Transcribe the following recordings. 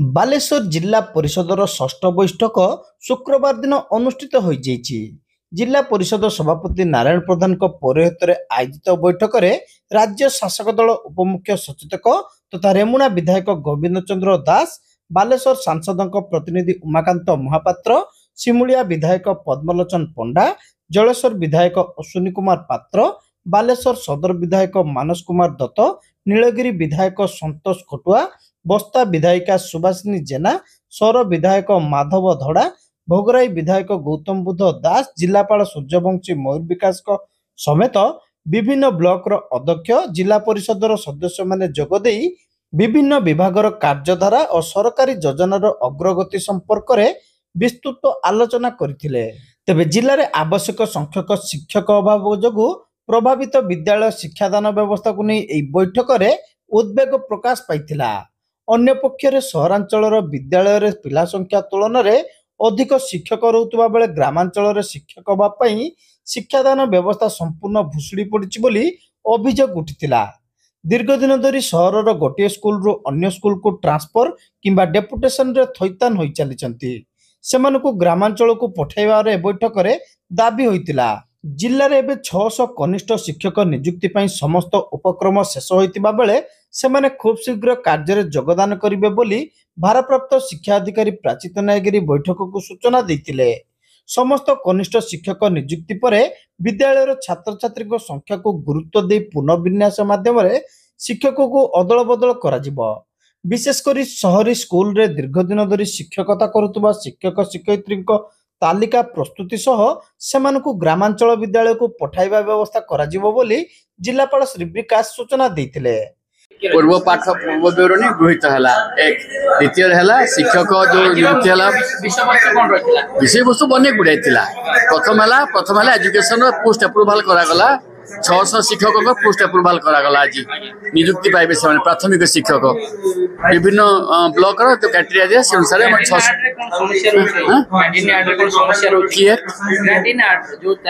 ବାଲେଶ୍ୱର ଜିଲ୍ଲା ପରିଷଦର ଷଷ୍ଠ ବୈଠକ ଶୁକ୍ରବାର ଦିନ ଅନୁଷ୍ଠିତ ହୋଇଯାଇଛି। ଜିଲ୍ଲା ପରିଷଦ ସଭାପତି ନାରାୟଣ ପ୍ରଧାନଙ୍କ ପୌରୋହିତ୍ୟରେ ଆୟୋଜିତ ବୈଠକରେ ରାଜ୍ୟ ଶାସକ ଦଳ ଉପମୁଖ୍ୟ ସଚେତକ ତଥା ରେମୁଣା ବିଧାୟକ ଗୋବିନ୍ଦ ଚନ୍ଦ୍ର ଦାସ, ବାଲେଶ୍ୱର ସାଂସଦଙ୍କ ପ୍ରତିନିଧି ଉମାକାନ୍ତ ମହାପାତ୍ର, ସିମୁଳିଆ ବିଧାୟକ ପଦ୍ମଲୋଚନ ପଣ୍ଡା, ଜଳେଶ୍ୱର ବିଧାୟକ ଅଶ୍ୱିନୀ କୁମାର ପାତ୍ର, ବାଲେଶ୍ୱର ସଦର ବିଧାୟକ ମାନସ କୁମାର ଦତ୍ତ, ନୀଳଗିରି ବିଧାୟକ ସନ୍ତୋଷ ଖଟୁଆ, ବସ୍ତା ବିଧାୟିକା ସୁବାସିନୀ ଜେନା, ସୌର ବିଧାୟକ ମାଧବ ଧଡ଼ା, ଭୋଗରାଇ ବିଧାୟକ ଗୌତମ ବୁଦ୍ଧ ଦାସ, ଜିଲ୍ଲାପାଳ ସୂର୍ଯ୍ୟବଂଶୀ ମୟୂର ବିକାଶଙ୍କ ସମେତ ବିଭିନ୍ନ ବ୍ଲକର ଅଧ୍ୟକ୍ଷ, ଜିଲ୍ଲା ପରିଷଦର ସଦସ୍ୟମାନେ ଯୋଗଦେଇ ବିଭିନ୍ନ ବିଭାଗର କାର୍ଯ୍ୟଧାରା ଓ ସରକାରୀ ଯୋଜନାର ଅଗ୍ରଗତି ସମ୍ପର୍କରେ ବିସ୍ତୃତ ଆଲୋଚନା କରିଥିଲେ। ତେବେ ଜିଲ୍ଲାରେ ଆବଶ୍ୟକ ସଂଖ୍ୟକ ଶିକ୍ଷକ ଅଭାବ ଯୋଗୁଁ ପ୍ରଭାବିତ ବିଦ୍ୟାଳୟ ଶିକ୍ଷାଦାନ ବ୍ୟବସ୍ଥାକୁ ନେଇ ଏହି ବୈଠକରେ ଉଦ୍ବେଗ ପ୍ରକାଶ ପାଇଥିଲା। ଅନ୍ୟପକ୍ଷରେ ସହରାଞ୍ଚଳର ବିଦ୍ୟାଳୟରେ ପିଲା ସଂଖ୍ୟା ତୁଳନାରେ ଅଧିକ ଶିକ୍ଷକ ରହୁଥିବା ବେଳେ ଗ୍ରାମାଞ୍ଚଳରେ ଶିକ୍ଷକ ଅଭାବ ପାଇଁ ଶିକ୍ଷାଦାନ ବ୍ୟବସ୍ଥା ସମ୍ପୂର୍ଣ୍ଣ ଭୁଷୁଡ଼ି ପଡ଼ିଛି ବୋଲି ଅଭିଯୋଗ ଉଠିଥିଲା। ଦୀର୍ଘ ଦିନ ଧରି ସହରର ଗୋଟିଏ ସ୍କୁଲରୁ ଅନ୍ୟ ସ୍କୁଲକୁ ଟ୍ରାନ୍ସଫର କିମ୍ବା ଡେପୁଟେସନରେ ଥଇଥାନ ହୋଇ ଚାଲିଛନ୍ତି। ସେମାନଙ୍କୁ ଗ୍ରାମାଞ୍ଚଳକୁ ପଠାଇବାର ଏ ବୈଠକରେ ଦାବି ହୋଇଥିଲା। ଜିଲ୍ଲାରେ ଏବେ 600 କନିଷ୍ଠ ଶିକ୍ଷକ ନିଯୁକ୍ତି ପାଇଁ ସମସ୍ତ ଉପକ୍ରମ ଶେଷ ହୋଇଥିବା ବେଳେ ସେମାନେ ଖୁବ୍ ଶୀଘ୍ର କାର୍ଯ୍ୟରେ ଯୋଗଦାନ କରିବେ ବୋଲି ଭାରପ୍ରାପ୍ତ ଶିକ୍ଷା ଅଧିକାରୀ ପ୍ରାଚିତ ନ୍ୟାୟଗିରି ବୈଠକକୁ ସୂଚନା ଦେଇଥିଲେ। ସମସ୍ତ କନିଷ୍ଠ ଶିକ୍ଷକ ନିଯୁକ୍ତି ପରେ ବିଦ୍ୟାଳୟର ଛାତ୍ରଛାତ୍ରୀଙ୍କ ସଂଖ୍ୟାକୁ ଗୁରୁତ୍ୱ ଦେଇ ପୁନର୍ବିନ୍ୟାସ ମାଧ୍ୟମରେ ଶିକ୍ଷକକୁ ଅଦଳ ବଦଳ କରାଯିବ। ବିଶେଷ କରି ସହରୀ ସ୍କୁଲରେ ଦୀର୍ଘ ଦିନ ଧରି ଶିକ୍ଷକତା କରୁଥିବା ଶିକ୍ଷକ ଶିକ୍ଷୟିତ୍ରୀଙ୍କ ତାଲିକା ପ୍ରସ୍ତୁତି ସହ ସେମାନଙ୍କୁ ଗ୍ରାମାଞ୍ଚଳ ବିଦ୍ୟାଳୟକୁ ପଠାଇବା ବ୍ୟବସ୍ଥା କରାଯିବ ବୋଲି ଜିଲ୍ଲାପାଳ ଶ୍ରୀ ବିକାଶ ସୂଚନା ଦେଇଥିଲେ। पूर्व पाठ पूर्व विवरणी गृहित है। एक द्वितीय है शिक्षक जो नियुक्ति है विषय वस्तु बने गुड़ाई प्रथम है एजुकेशन पोस्ट अप्रूवाल करागला 600 शिक्षक पोस्ट अप्रूवाल करागला। आज नियुक्ति पाइबे से प्राथमिक शिक्षक विभिन्न ब्लॉक जो क्राइटेरिया दिया से अनुसार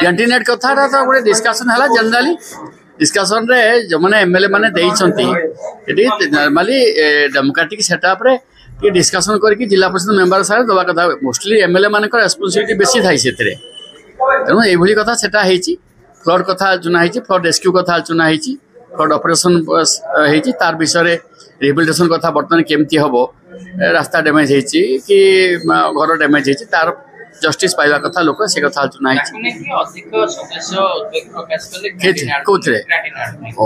कैंटीन एड कथा तो गोटे डिस्कशन है जनरली डिस्कसन रे जो माने एमएलए माने देइछंती एटी नॉर्मली डेमोक्रेटिक सेटअप रे कि डिस्कशन करके जिला परिषद मेंबर सारे दवा कथा मोस्टली एमएलए माने को रिस्पांसिबिलिटी बेसी थाई सेतरे तेनु ए भली कथा सेटा हेची फ्लड कथा चुना हेची फ्लड रेस्क्यू कथा चुना हेची फ्लड ऑपरेशन हेची तार विषय रे रिहेबिलिटेशन कथा वर्तमान केमती हबो रास्ता डैमेज हेची कि घर डैमेज हेची तार जस्टिस पाइबा कथा लोक से कथा चुना हेची अधिक सदस्य उद्वेग प्रकाश कले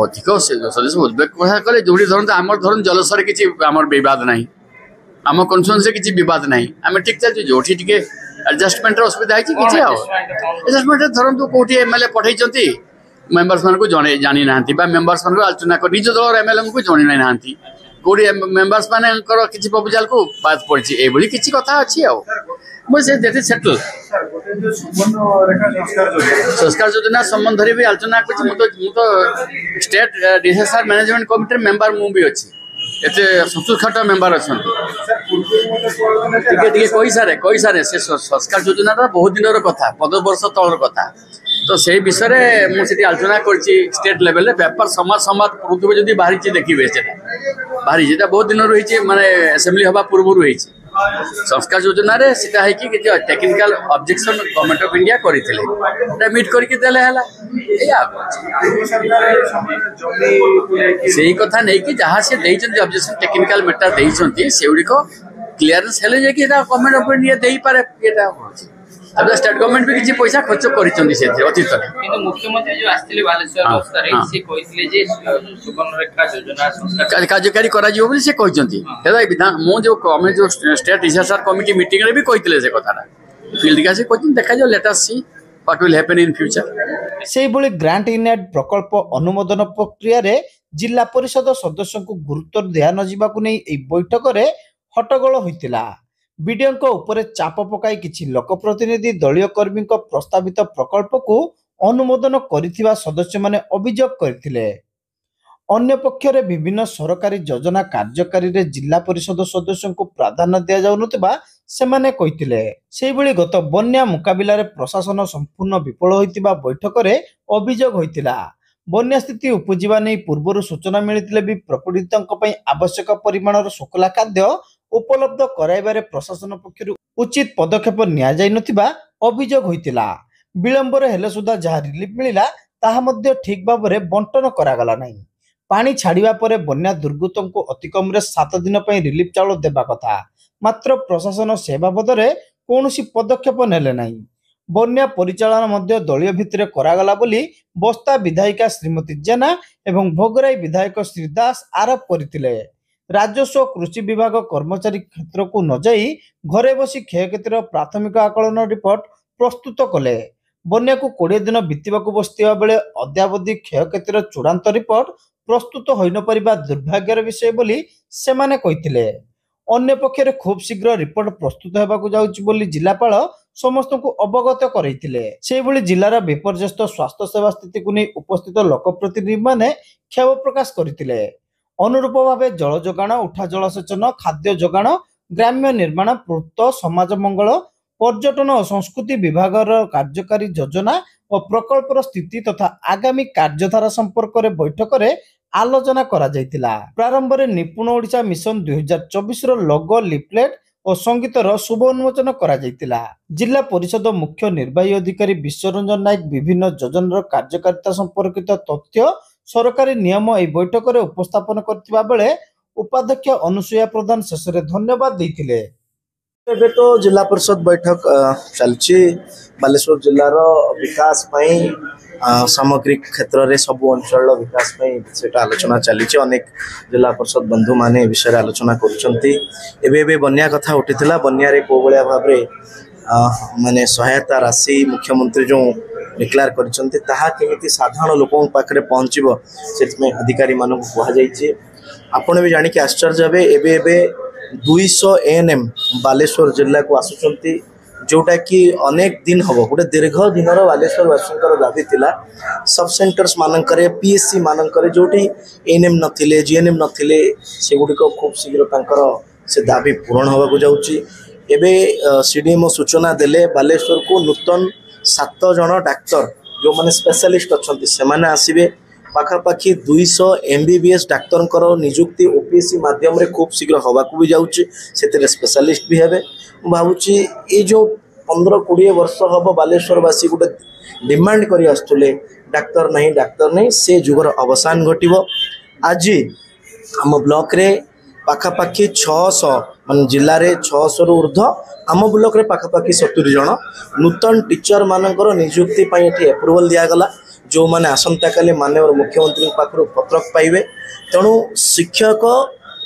अधिक सदस्य उद्वेग प्रकाश कले जोड़ी धरन आमर धरन जलसर किछि आमर विवाद नाही आम कन्फ्लुएंस किछि विवाद नाही आमे ठीक चल जोठी टिके एडजस्टमेंट रे असुविधा हेछि किछि आ एडजस्टमेंट धरन तो कोठी एमएलए पठाई चंती मेंबर्स मान को जानी नांती बा मेंबर्स मान को आलोचना कर निज दल एमएलए को जानी नांती कोठी मेंबर्स माने कर किछि प्रपोजल को बात पड़छि ए भली किछि कथा अछि आ मुझे देते सेटल संस्कार योजना संबंध रे भी आलोचना करछि मु तो state disaster management committee member मु भी अछि एते 77 मेंबर अछन टिके कोई सारे से संस्कार योजना बहुत दिन रो कथा 15 वर्ष तळर कथा तो से विषय रे मु सेठी आलोचना करछि स्टेट लेवल रे व्यापार समाज पूर्व जदी बाहरी छि देखिबे सेटा बाहरी जेटा बहुत दिन रही छि माने असेंबली हवा पूर्व रही छि संस्कार योजना रे सीधा है कि technical objection government of India करथिले एटा मीट करके देले हला एया सेही कथा नै कि जहां से देइछन ऑब्जेक्शन टेक्निकल मैटर देइछन से उडी को क्लियरेंस हेले जे कि एटा गवर्नमेंट ऑफ इंडिया देई पारे एटा अब स्टेट गवर्नमेंट भी किछि पैसा खर्च करिछन से अतीत रे किंतु मुख्यमंत्री जो आस्थिले बालेश्वर अवस्था रे से कहितले जे सुवर्ण रेखा योजना संस्कार कार्यकारी करा जिवो बोली से कहिसंती हेदा विधान मो जो कमे जो स्टेट डिजास्टर कमिटी मीटिंग रे भी कहितले से कथारा फील्ड का से कहिन देखा जो let us see what will happen in future सेही बोली ग्रांट इन एड प्रकल्प अनुमोदन प्रक्रिया रे जिला परिषद सदस्यों को गुरुत्व दिया न जिबाकू नै ए बैठक रे हट्टगोल होइतिला। बीडीओ उपरे चाप पकाई किछि लोकप्रतिनिधि दलीय कर्मी प्रस्तावित प्रकल्प को अनुमोदन करिथिबा सदस्य माने अभियोग करथिले। अन्य पक्षरे विभिन्न सरकारी योजना कार्यकारी रे जिला परिषद सदस्यों को प्राधान्य दिया जाउनथिबा सेमाने कहिथिले। सेही भली गत बन्या मुकाबिला रे प्रशासन संपूर्ण विफल होइतिबा बैठक रे अभियोग होइतिला। बन्या स्थिति उपजिबा नै पूर्वरु सूचना मिलिथिले भी प्रपीड़ितों पई आवश्यक परिमाणर शुक्ला खाद्य ଉପଲବ୍ଧ କରାଇବାରେ ପ୍ରଶାସନ ପକ୍ଷରୁ ଉଚିତ ପଦକ୍ଷେପ ନିଆଯାଇନଥିବା ଅଭିଯୋଗ ହୋଇଥିଲା। ବିଳମ୍ବରେ ହେଲେ ସୁଦ୍ଧା ଯାହା ରିଲିଫ ମିଳିଲା ତାହା ମଧ୍ୟ ଠିକ ଭାବରେ ବଣ୍ଟନ କରାଗଲା ନାହିଁ। ପାଣି ଛାଡ଼ିବା ପରେ ବନ୍ୟା ଦୁର୍ଗତଙ୍କୁ ଅତି କମରେ 7 ଦିନ ପାଇଁ ରିଲିଫ ଚାଉଳ ଦେବା କଥା, ମାତ୍ର ପ୍ରଶାସନ ସେ ବାବଦରେ କୌଣସି ପଦକ୍ଷେପ ନେଲେ ନାହିଁ। ବନ୍ୟା ପରିଚାଳନା ମଧ୍ୟ ଦଳୀୟ ଭିତ୍ତିରେ କରାଗଲା ବୋଲି ବସ୍ତା ବିଧାୟିକା ଶ୍ରୀମତୀ ଜେନା ଏବଂ ଭୋଗରାଇ ବିଧାୟକ ଶ୍ରୀ ଦାସ ଆରୋପ କରିଥିଲେ। ରାଜସ୍ୱ ଓ କୃଷି ବିଭାଗ କର୍ମଚାରୀ କ୍ଷେତ୍ରକୁ ନ ଯାଇ ଘରେ ବସି କ୍ଷୟକ୍ଷତିର ପ୍ରାଥମିକ ଆକଳନ ରିପୋର୍ଟ ପ୍ରସ୍ତୁତ କଲେ। ବନ୍ୟାକୁ 20 ଦିନ ବିତିବାକୁ ବସିଥିବା ବେଳେ ଅଦ୍ୟାବଧି କ୍ଷୟକ୍ଷତିର ଚୂଡ଼ାନ୍ତ ରିପୋର୍ଟ ପ୍ରସ୍ତୁତ ହୋଇନପାରିବା ଦୁର୍ଭାଗ୍ୟର ବିଷୟ ବୋଲି ସେମାନେ କହିଥିଲେ। ଅନ୍ୟପକ୍ଷରେ ଖୁବ୍ ଶୀଘ୍ର ରିପୋର୍ଟ ପ୍ରସ୍ତୁତ ହେବାକୁ ଯାଉଛି ବୋଲି ଜିଲ୍ଲାପାଳ ସମସ୍ତଙ୍କୁ ଅବଗତ କରାଇଥିଲେ। ସେହିଭଳି ଜିଲ୍ଲାର ବିପର୍ଯ୍ୟସ୍ତ ସ୍ୱାସ୍ଥ୍ୟ ସେବା ସ୍ଥିତିକୁ ନେଇ ଉପସ୍ଥିତ ଲୋକପ୍ରତିନିଧିମାନେ କ୍ଷୋଭ ପ୍ରକାଶ କରିଥିଲେ। ଅନୁରୂପ ଭାବେ ଜଳ ଯୋଗାଣ, ଉଠା ଜଳସେଚନ, ଖାଦ୍ୟ ଯୋଗାଣ, ଗ୍ରାମ୍ୟ ନିର୍ମାଣ, ପୂର୍ତ୍ତ, ସମାଜ ମଙ୍ଗଳ, ପର୍ଯ୍ୟଟନ ଓ ସଂସ୍କୃତି ବିଭାଗର କାର୍ଯ୍ୟକାରୀ ଯୋଜନା ଓ ପ୍ରକଳ୍ପର ସ୍ଥିତି ତଥା ଆଗାମୀ କାର୍ଯ୍ୟଧାରା ସମ୍ପର୍କରେ ବୈଠକରେ ଆଲୋଚନା କରାଯାଇଥିଲା। ପ୍ରାରମ୍ଭରେ ନିପୁଣ ଓଡ଼ିଶା ମିଶନ 2024ର ଲୋଗୋ, ଲିଫଲେଟ ଓ ସଙ୍ଗୀତର ଶୁଭ ଉନ୍ମୋଚନ କରାଯାଇଥିଲା। ଜିଲ୍ଲା ପରିଷଦ ମୁଖ୍ୟ ନିର୍ବାହୀ ଅଧିକାରୀ ବିଶ୍ୱରଞ୍ଜନ ନାୟକ ବିଭିନ୍ନ ଯୋଜନାର କାର୍ଯ୍ୟକାରିତା ସମ୍ପର୍କିତ ତଥ୍ୟ, ସରକାରୀ ନିୟମ ଏହି ବୈଠକରେ ଉପସ୍ଥାପନ କରିଥିବା ବେଳେ ଉପାଧ୍ୟକ୍ଷ ଅନୁସୂୟା ପ୍ରଧାନ ଶେଷରେ ଧନ୍ୟବାଦ ଦେଇଥିଲେ। ଏବେ ତ जिला परिषद बैठक चलछि बालेश्वर जिलार विकास पई सामग्रिक क्षेत्र रे सब अंचल विकास पई सेटा आलोचना चली। अनेक जिला परिषद बंधु माने विषय आलोचना करुचंती। एबे बन्या कथा उठिथिला। बन्या रे को बळिया भाबरे माने सहायता राशि मुख्यमंत्री जो डिक्लेयर करिसंती ताहा केमिति साधारण लोकन पाखरे पहुंचीबो सेतमे अधिकारी मानन को कहा जाईछि। आपण भी जानि कि आश्चर्य हेबे एबे 200 ANM बालेश्वर जिला को आसुचंती, जोटा कि अनेक दिन हम गोटे दीर्घ दिन बालेश्वर वासी दाबी थिला सब सेंटर्स मानकरे PSC मानकरे जोटी ANM नथिले, GNM नथिले, से गुडी को खूब शीघ्र तांकर से दाबी पूर्ण होबा को जाउची। एबे CDMO सूचना देले बालेश्वर को नूतन 7 जन डाक्टर जो माने स्पेशलिस्ट अछंती से माने आसीबे। पाखापाखि 200 MBBS डाक्तर निजुक्ति OPSC माध्यम रे खूब शीघ्र हवा को भी जाउची, सेते स्पेशलिस्ट भी हेबे। भावुची ये जो 15-20 वर्ष हम बालेश्वरवासी गोटे डिमांड करी आसुले डाक्तर नहीं से जुगर अवसान घटिबो। आज आम ब्लॉक रे पाखापाखि 600 मान जिले में 600 रु ऊर्ध्व आम ब्लॉक रे पाखापाखि 70 जन नूतन टीचर मानकर निजुक्ति पई एठी अप्रूवल दिया गला, जो माने आसंता काले माननीय मुख्यमंत्री पाखरु पत्रक पाइबे। तेणु शिक्षक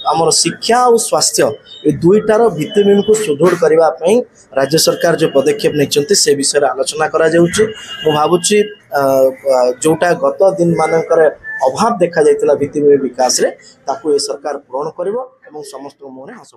आमर शिक्षा और स्वास्थ्य ये दुईटार भित्तिभूमि को सुदृढ़ करने राज्य सरकार जो पदक्षेप नहीं से विषय आलोचना करा जाउची। मु भावुची जोटा गत दिन मानकर अभाव देखा जाइतिला भित्तिभूमि विकास रे ताकू ये सरकार पूर्ण करिवो एवं समस्त मुहरे हस